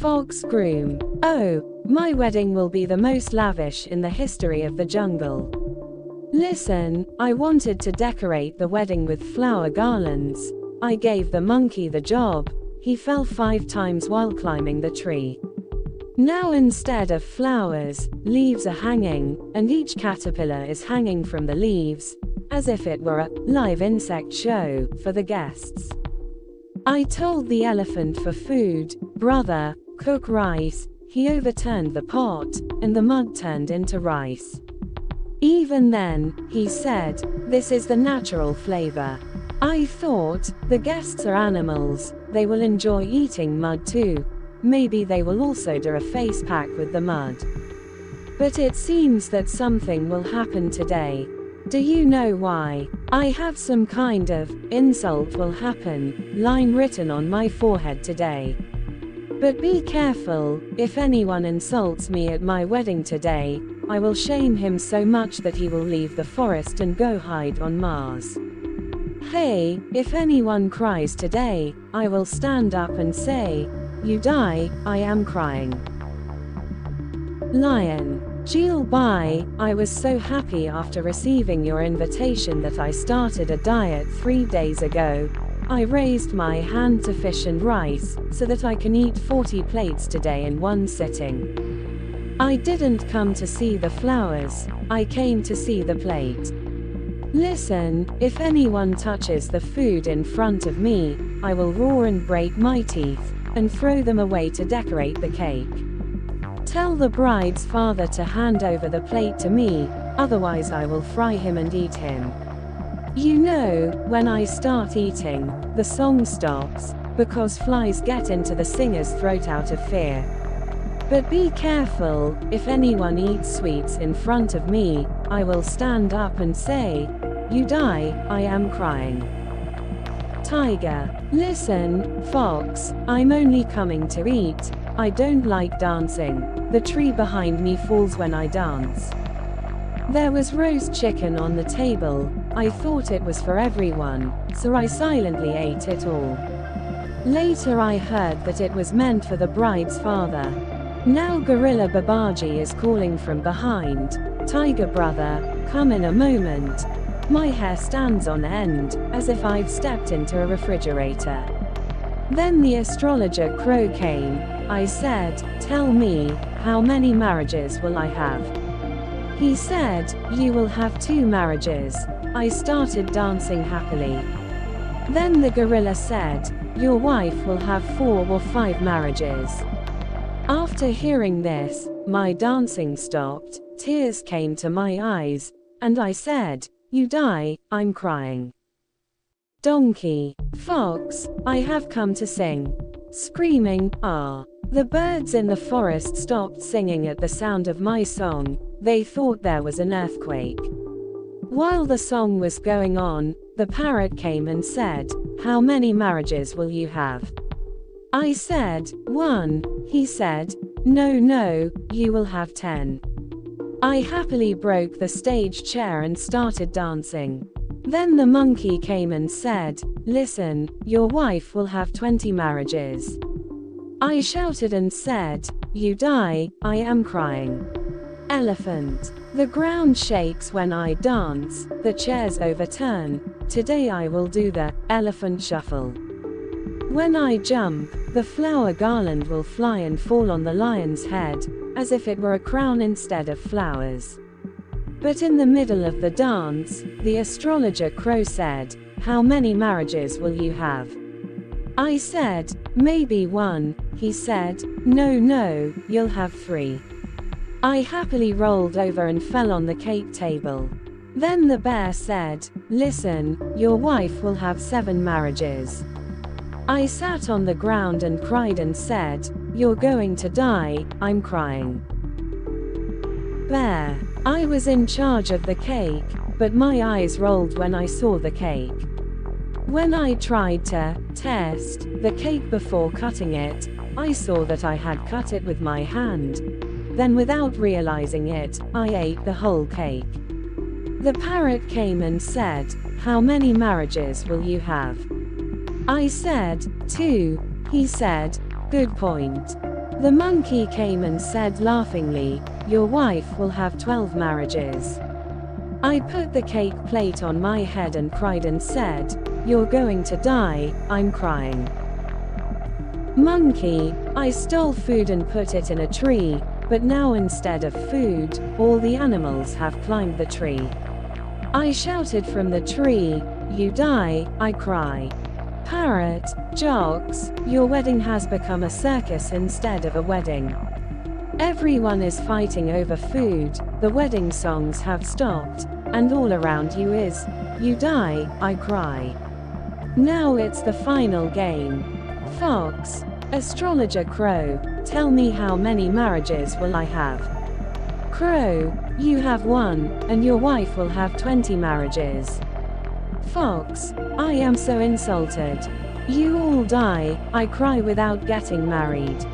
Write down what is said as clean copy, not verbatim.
Fox groom. Oh, my wedding will be the most lavish in the history of the jungle. Listen, I wanted to decorate the wedding with flower garlands. I gave the monkey the job. He fell 5 times while climbing the tree. Now instead of flowers, leaves are hanging, and each caterpillar is hanging from the leaves, as if it were a live insect show for the guests. I told the elephant for food, brother, cook rice. He overturned the pot, and the mud turned into rice. Even then, he said, this is the natural flavor. I thought, the guests are animals, they will enjoy eating mud too. Maybe they will also do a face pack with the mud. But it seems that something will happen today. Do you know why? I have some kind of insult will happen line written on my forehead today. But be careful, if anyone insults me at my wedding today, I will shame him so much that he will leave the forest and go hide on Mars. Hey, if anyone cries today, I will stand up and say, you die, I am crying. Lion. Jill, bye. I was so happy after receiving your invitation that I started a diet 3 days ago. I raised my hand to fish and rice, so that I can eat 40 plates today in one sitting. I didn't come to see the flowers, I came to see the plate. Listen, if anyone touches the food in front of me, I will roar and break my teeth, and throw them away to decorate the cake. Tell the bride's father to hand over the plate to me, otherwise I will fry him and eat him. You know, when I start eating, the song stops, because flies get into the singer's throat out of fear. But be careful, if anyone eats sweets in front of me, I will stand up and say, you die, I am crying. Tiger. Listen, fox, I'm only coming to eat. I don't like dancing. The tree behind me falls when I dance. There was roast chicken on the table. I thought it was for everyone, so I silently ate it all. Later I heard that it was meant for the bride's father. Now Gorilla Babaji is calling from behind. Tiger brother, come in a moment. My hair stands on end, as if I've stepped into a refrigerator. Then the astrologer Crow came. I said, tell me, how many marriages will I have? He said, you will have 2 marriages. I started dancing happily. Then the gorilla said, your wife will have 4 or 5 marriages. After hearing this, my dancing stopped, tears came to my eyes, and I said, you die, I'm crying. Donkey. Fox, I have come to sing. Screaming, ah. The birds in the forest stopped singing at the sound of my song. They thought there was an earthquake. While the song was going on, the parrot came and said, how many marriages will you have? I said, 1. He said, no, you will have 10. I happily broke the stage chair and started dancing. Then the monkey came and said, listen, your wife will have 20 marriages. I shouted and said, you die, I am crying. Elephant. The ground shakes when I dance, the chairs overturn. Today I will do the elephant shuffle. When I jump, the flower garland will fly and fall on the lion's head, as if it were a crown instead of flowers. But in the middle of the dance, the astrologer Crow said, how many marriages will you have? I said, maybe 1. He said, no, you'll have 3. I happily rolled over and fell on the cake table. Then the bear said, listen, your wife will have 7 marriages. I sat on the ground and cried and said, you're going to die, I'm crying. Bear. I was in charge of the cake, but my eyes rolled when I saw the cake. When I tried to test the cake before cutting it, I saw that I had cut it with my hand. Then without realizing it, I ate the whole cake. The parrot came and said, how many marriages will you have? I said, 2. He said, good point. The monkey came and said laughingly, "Your wife will have 12 marriages." I put the cake plate on my head and cried and said, "You're going to die, I'm crying." Monkey, I stole food and put it in a tree, but now instead of food, all the animals have climbed the tree. I shouted from the tree, "You die, I cry." Parrot, jocks, your wedding has become a circus instead of a wedding. Everyone is fighting over food, the wedding songs have stopped, and all around you is, "You die, I cry." Now it's the final game. Fox, astrologer Crow, tell me how many marriages will I have? Crow, you have 1, and your wife will have 20 marriages. Fox, I am so insulted. You all die, I cry without getting married.